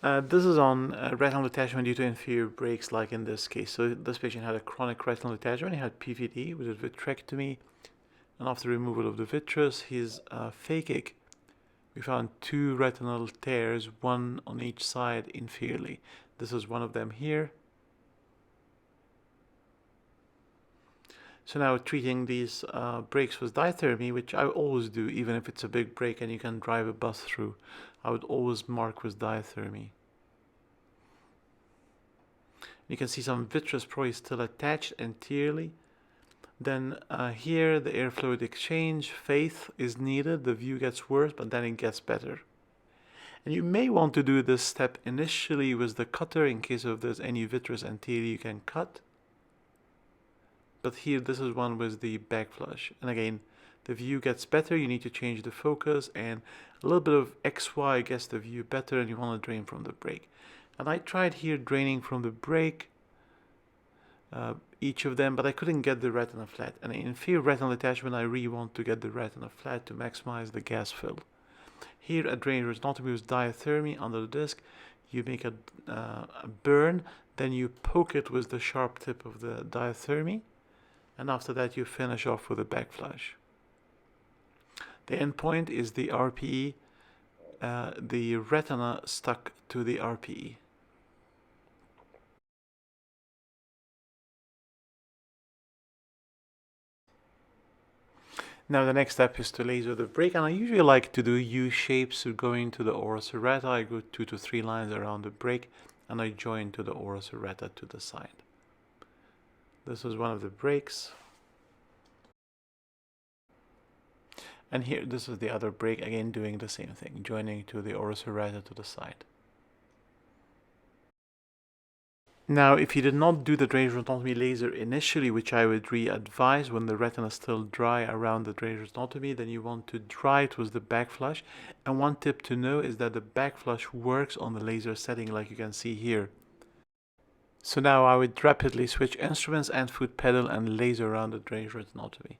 This is on retinal detachment due to inferior breaks, like in this case. So this patient had a chronic retinal detachment. He had PVD with a vitrectomy, and after removal of the vitreous, his phakic, we found 2 retinal tears, 1 on each side inferiorly. This is one of them here. So now treating these breaks with diathermy, which I always do, even if it's a big break and you can drive a bus through, I would always mark with diathermy. You can see some vitreous probably still attached anteriorly. Then here the air fluid exchange, faith is needed, the view gets worse, but then it gets better. And you may want to do this step initially with the cutter in case if there's any vitreous anterior you can cut. But here this is one with the back flush. And again, the view gets better, you need to change the focus, and a little bit of XY gets the view better, and you want to drain from the break. And I tried here draining from the break, each of them, but I couldn't get the retina flat. And in inferior retinal detachment, I really want to get the retina flat to maximize the gas fill. Here at drainage retinotomy with diathermy under the disc, you make a burn, then you poke it with the sharp tip of the diathermy, and after that you finish off with a back flash. The end point is the RPE, the retina stuck to the RPE. Now the next step is to laser the break, and I usually like to do U shapes. So going to the ora serrata, I go 2 to 3 lines around the break, and I join to the ora serrata to the side. This is one of the breaks. And here, this is the other break, again doing the same thing, joining to the ora serrata to the side. Now, if you did not do the drainage retinotomy laser initially, which I would re-advise when the retina is still dry around the drainage retinotomy, then you want to dry it with the back flush. And one tip to know is that the back flush works on the laser setting, like you can see here. So now I would rapidly switch instruments and foot pedal and laser around the drainage retinotomy.